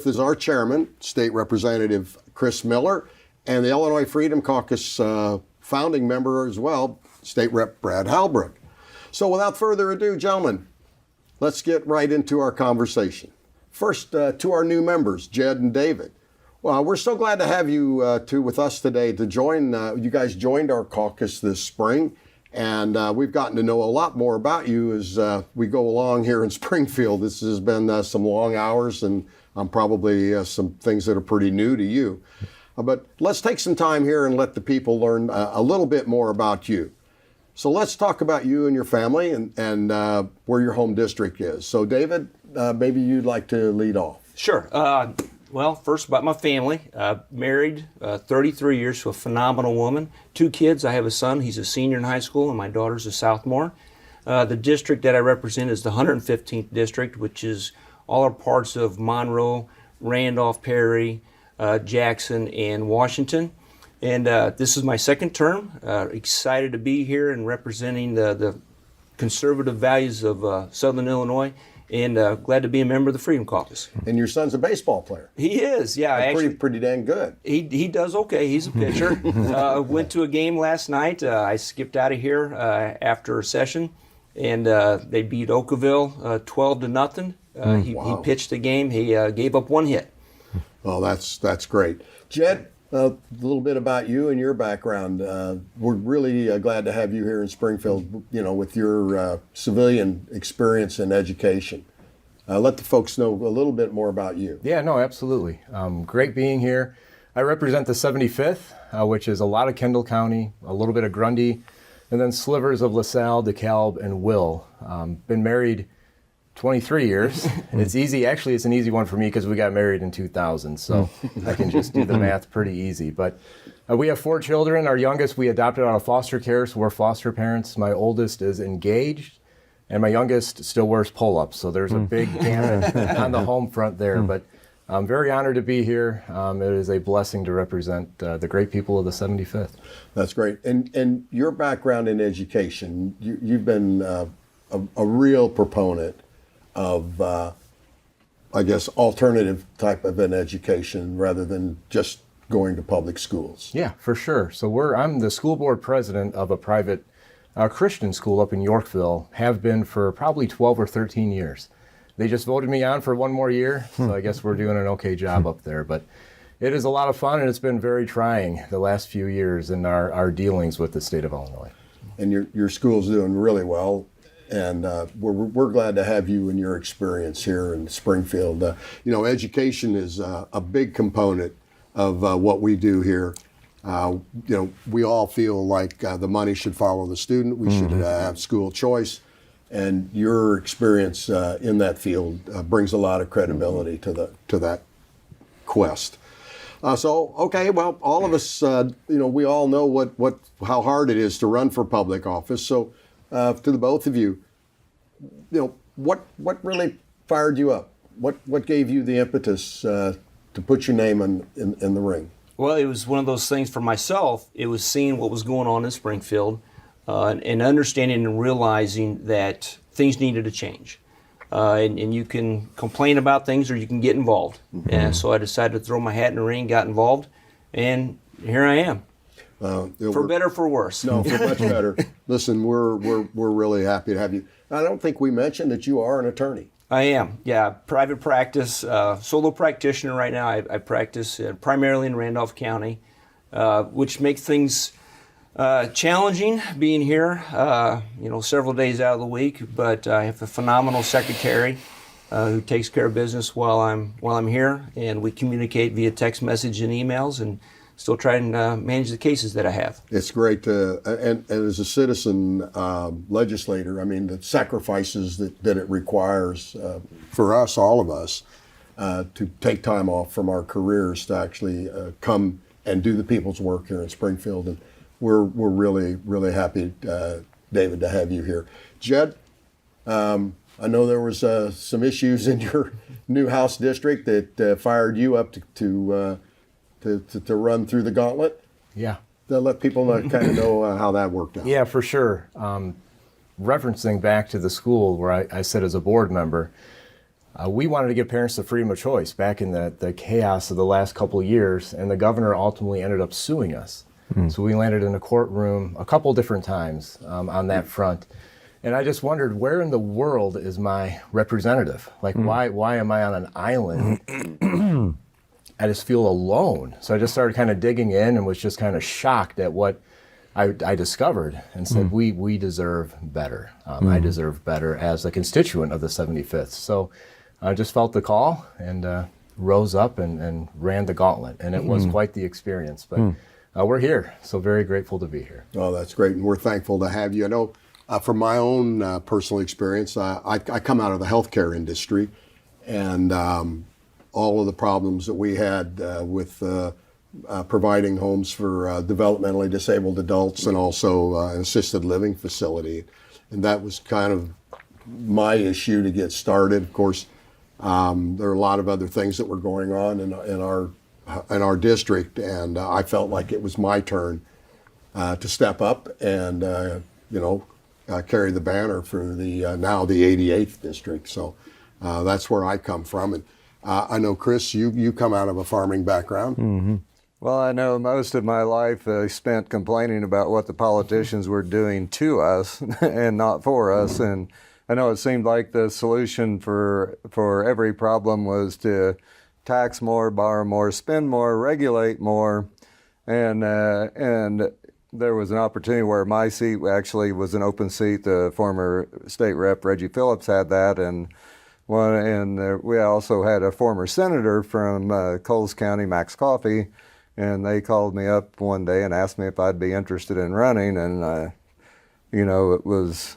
is our chairman, State Representative Chris Miller, and the Illinois Freedom Caucus founding member as well, State Rep Brad Halbrook. So without further ado, gentlemen, let's get right into our conversation. First, to our new members, Jed and David. Well, we're so glad to have you two with us today to join. You guys joined our caucus this spring, and we've gotten to know a lot more about you as we go along here in Springfield. This has been some long hours and probably some things that are pretty new to you. But let's take some time here and let the people learn a little bit more about you. So let's talk about you and your family and where your home district is. So David, maybe you'd like to lead off. Sure. Well, first about my family. Married 33 years to a phenomenal woman. 2 kids. I have a son. He's a senior in high school, and my daughter's a sophomore. The district that I represent is the 115th district, which is all our parts of Monroe, Randolph, Perry, Jackson, and Washington. And this is my second term. Excited to be here and representing the conservative values of Southern Illinois. And glad to be a member of the Freedom Caucus. And your son's a baseball player. He is, yeah. Actually, pretty dang good. He does okay. He's a pitcher. Went to a game last night. I skipped out of here after a session, and they beat Oakville 12-0. He pitched the game. He gave up 1 hit. Well, that's great. Jed, a little bit about you and your background. We're really glad to have you here in Springfield, with your civilian experience in education. Let the folks know a little bit more about you. Yeah, no, absolutely. Great being here. I represent the 75th, which is a lot of Kendall County, a little bit of Grundy, and then slivers of LaSalle, DeKalb, and Will. Been married 23 years. It's easy. Actually, it's an easy one for me because we got married in 2000, so I can just do the math pretty easy. But we have 4 children. Our youngest we adopted out of foster care, so we're foster parents. My oldest is engaged, and my youngest still wears pull-ups, so there's a big gamut on the home front there. But I'm very honored to be here. It is a blessing to represent the great people of the 75th. That's great. And your background in education, you've been a real proponent of, I guess, alternative type of an education rather than just going to public schools. Yeah, for sure. So I'm the school board president of a private Christian school up in Yorkville, have been for probably 12 or 13 years. They just voted me on for 1 more year, so I guess we're doing an okay job up there. But it is a lot of fun, and it's been very trying the last few years in our dealings with the state of Illinois. And your school's doing really well. And we're glad to have you and your experience here in Springfield. Education is a big component of what we do here. We all feel like the money should follow the student. We should have school choice. And your experience in that field brings a lot of credibility to that quest. All of us, we all know how hard it is to run for public office. So, to the both of you, what really fired you up? What gave you the impetus to put your name in the ring? Well, it was one of those things for myself. It was seeing what was going on in Springfield and understanding and realizing that things needed to change. And you can complain about things or you can get involved. And so I decided to throw my hat in the ring, got involved, and here I am. For better, for worse. No, for much better. Listen, we're really happy to have you. I don't think we mentioned that you are an attorney. I am, yeah. Private practice, solo practitioner right now. I practice primarily in Randolph County, which makes things challenging being here, several days out of the week. But I have a phenomenal secretary who takes care of business while I'm here, and we communicate via text message and emails, and still trying to manage the cases that I have. It's great and as a citizen legislator, I mean, the sacrifices that it requires for us, all of us, to take time off from our careers to actually come and do the people's work here in Springfield. And we're really, really happy, David, to have you here. Jed, I know there was some issues in your new House district that fired you up to run through the gauntlet. Yeah. To let people kind of know how that worked out. Yeah, for sure. Referencing back to the school where I sit as a board member, we wanted to give parents the freedom of choice back in the chaos of the last couple of years, and the governor ultimately ended up suing us. So we landed in a courtroom a couple different times on that front. And I just wondered, where in the world is my representative? Like, why am I on an island? I just feel alone. So I just started kind of digging in and was just kind of shocked at what I discovered, and said, we deserve better. I deserve better as a constituent of the 75th. So I just felt the call and rose up and ran the gauntlet. And it was quite the experience. But we're here, so very grateful to be here. Oh, that's great, and we're thankful to have you. I know from my own personal experience, I come out of the healthcare industry, and all of the problems that we had with providing homes for developmentally disabled adults, and also an assisted living facility. And that was kind of my issue to get started. Of course, there are a lot of other things that were going on in our district, and I felt like it was my turn to step up and carry the banner for the now the 88th district. So that's where I come from. And I know, Chris, you come out of a farming background. Well, I know most of my life I spent complaining about what the politicians were doing to us and not for us. And I know it seemed like the solution for every problem was to tax more, borrow more, spend more, regulate more. And there was an opportunity where my seat actually was an open seat. The former state rep, Reggie Phillips, had that. And we also had a former senator from Coles County, Max Coffey. And they called me up one day and asked me if I'd be interested in running. And, it was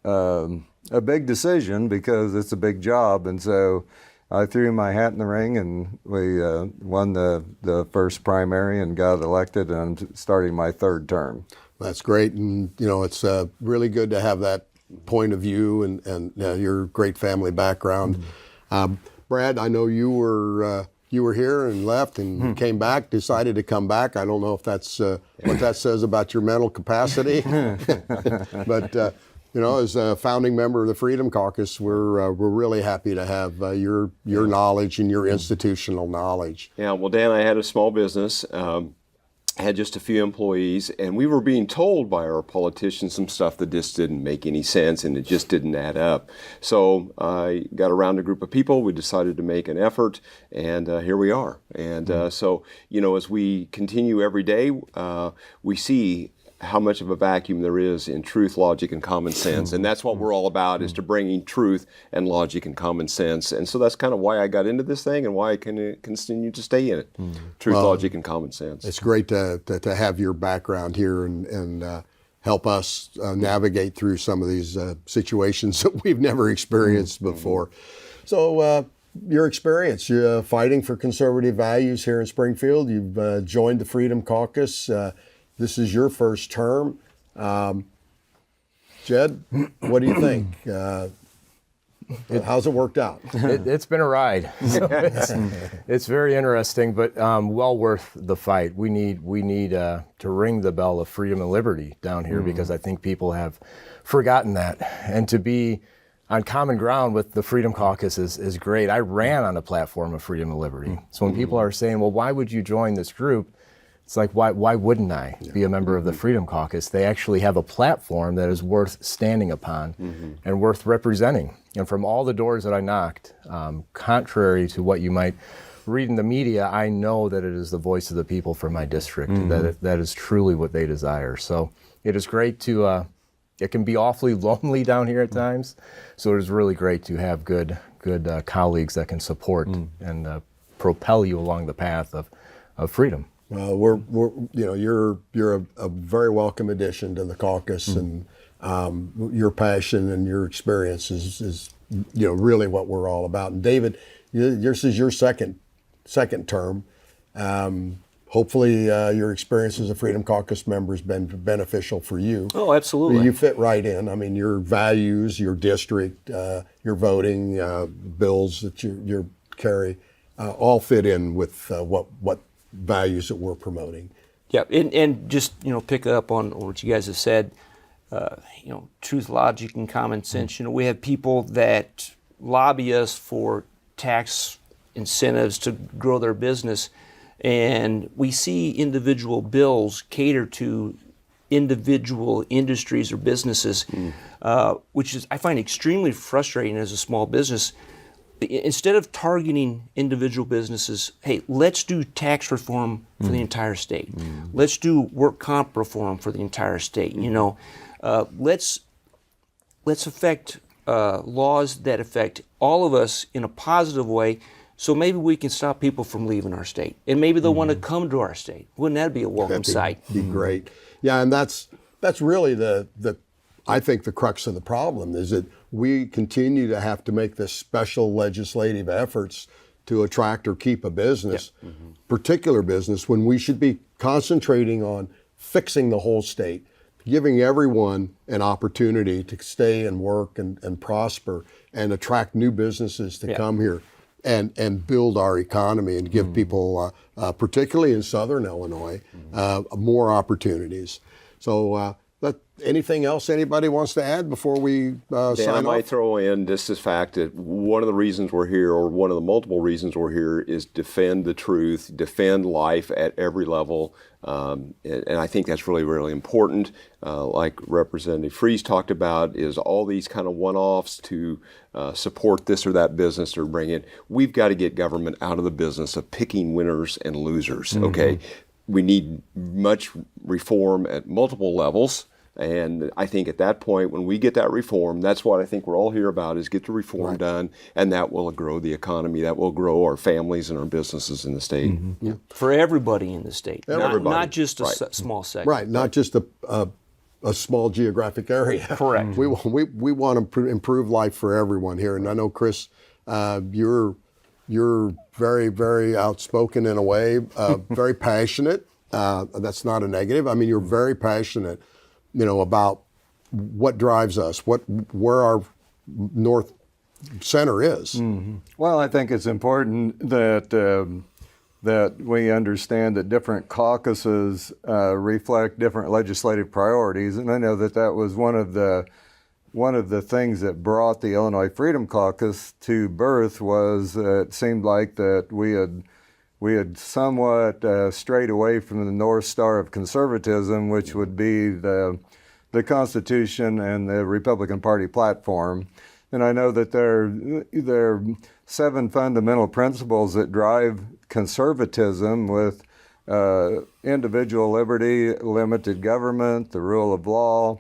a big decision because it's a big job. And so I threw my hat in the ring, and we won the first primary and got elected, and I'm starting my third term. That's great. And, it's really good to have that point of view and your great family background. Brad, I know you were here and left and came back, decided to come back. I don't know if that's what that says about your mental capacity. But, as a founding member of the Freedom Caucus, we're really happy to have your knowledge and your institutional knowledge. Yeah, well, Dan, I had a small business. Had just a few employees, and we were being told by our politicians some stuff that just didn't make any sense, and it just didn't add up. So I got around a group of people. We decided to make an effort, and here we are. And so, as we continue every day, we see how much of a vacuum there is in truth, logic, and common sense. And that's what we're all about, is to bringing truth and logic and common sense. And so that's kind of why I got into this thing and why I can continue to stay in it. Truth, logic, and common sense. It's great to have your background here and help us navigate through some of these situations that we've never experienced before. So your experience, you're fighting for conservative values here in Springfield. You've joined the Freedom Caucus. This is your first term. Jed, what do you think? How's it worked out? It's been a ride. So it's very interesting, but well worth the fight. We need to ring the bell of freedom and liberty down here, because I think people have forgotten that. And to be on common ground with the Freedom Caucus is great. I ran on a platform of freedom and liberty. So when people are saying, well, why would you join this group? It's like, why wouldn't I be a member of the Freedom Caucus? They actually have a platform that is worth standing upon and worth representing. And from all the doors that I knocked, contrary to what you might read in the media, I know that it is the voice of the people from my district, that is truly what they desire. So it is great to, it can be awfully lonely down here at times. So it is really great to have good colleagues that can support and propel you along the path of freedom. You're a very welcome addition to the caucus, and your passion and your experience is really what we're all about. And David, this is your second term. Hopefully, your experience as a Freedom Caucus member has been beneficial for you. Oh, absolutely. You fit right in. I mean, your values, your district, your voting, bills that you carry, all fit in with what values that we're promoting. Yeah, and just pick up on what you guys have said. Truth, logic, and common sense. We have people that lobby us for tax incentives to grow their business, and we see individual bills cater to individual industries or businesses, which is I find extremely frustrating as a small business. Instead of targeting individual businesses, hey, let's do tax reform for the entire state. Let's do work comp reform for the entire state. You know, let's affect laws that affect all of us in a positive way. So maybe we can stop people from leaving our state, and maybe they'll want to come to our state. Wouldn't that be a welcome sight? Be great. Yeah, and that's really the I think the crux of the problem is that we continue to have to make this special legislative efforts to attract or keep a business, particular business, when we should be concentrating on fixing the whole state, giving everyone an opportunity to stay and work and prosper and attract new businesses to come here and build our economy and give people, particularly in Southern Illinois, more opportunities. So anything else anybody wants to add before we Dan, sign I might off? throw in just the fact that one of the reasons we're here, or one of the multiple reasons we're here, is defend the truth, defend life at every level. And I think that's really, really important. Like Representative Freeze talked about, is all these kind of one-offs to support this or that business or bring it. We've got to get government out of the business of picking winners and losers, okay? We need much reform at multiple levels. And I think at that point, when we get that reform, that's what I think we're all here about, is get the reform done, and that will grow the economy, that will grow our families and our businesses in the state. For everybody in the state, Everybody. not just a small segment. Right, not just a small geographic area. Correct. We want to improve life for everyone here. And I know, Chris, you're very, very outspoken in a way, very passionate. That's not a negative. I mean, you're very passionate, about what drives us, where our north center is. Well, I think it's important that we understand that different caucuses reflect different legislative priorities, and I know that was one of the things that brought the Illinois Freedom Caucus to birth. Was it seemed like that we had somewhat strayed away from the North Star of conservatism, which would be the Constitution and the Republican Party platform. And I know that there are 7 fundamental principles that drive conservatism, with individual liberty, limited government, the rule of law,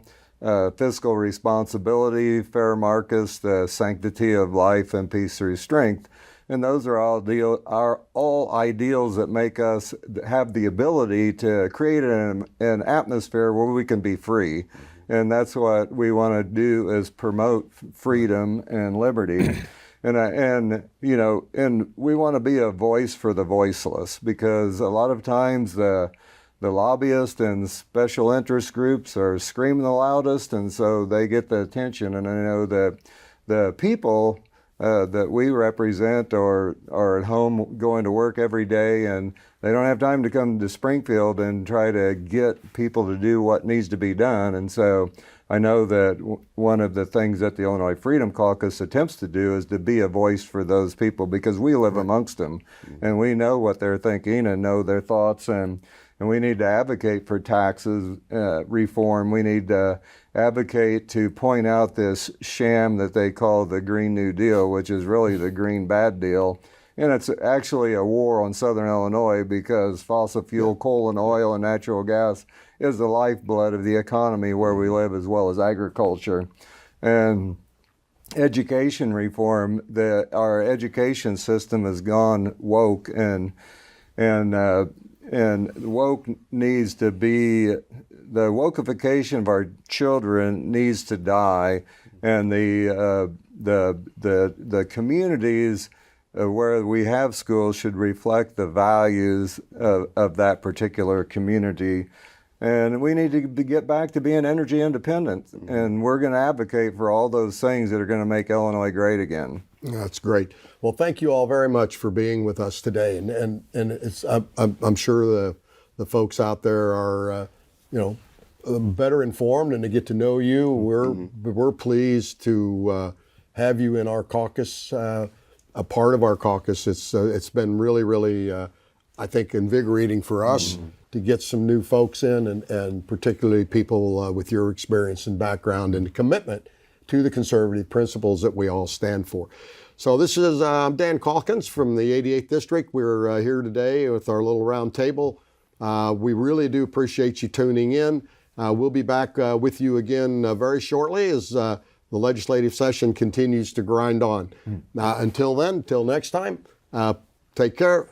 fiscal responsibility, fair markets, the sanctity of life, and peace through strength. And those are all ideals that make us have the ability to create an atmosphere where we can be free. And that's what we want to do, is promote freedom and liberty. And we want to be a voice for the voiceless, because a lot of times the lobbyists and special interest groups are screaming the loudest, and so they get the attention. And I know that the people that we represent are at home going to work every day, and they don't have time to come to Springfield and try to get people to do what needs to be done. And so I know that one of the things that the Illinois Freedom Caucus attempts to do is to be a voice for those people, because we live amongst them, and we know what they're thinking and know their thoughts, and we need to advocate for taxes reform. We need to advocate to point out this sham that they call the Green New Deal, which is really the Green Bad Deal. And it's actually a war on Southern Illinois, because fossil fuel, coal and oil and natural gas is the lifeblood of the economy where we live, as well as agriculture. And education reform, our education system has gone woke, and woke needs to be, the wokeification of our children needs to die, and the communities where we have schools should reflect the values of that particular community. And we need to get back to being energy independent, and we're going to advocate for all those things that are going to make Illinois great again. That's great. Well, thank you all very much for being with us today, and it's I'm sure the folks out there are better informed and to get to know you. We're pleased to have you in our caucus, a part of our caucus. It's been really, really, I think, invigorating for us to get some new folks in, and particularly people with your experience and background and commitment to the conservative principles that we all stand for. So this is Dan Caucus from the 88th District. We're here today with our little round table. We really do appreciate you tuning in. We'll be back with you again very shortly as the legislative session continues to grind on. Until then, until next time, take care.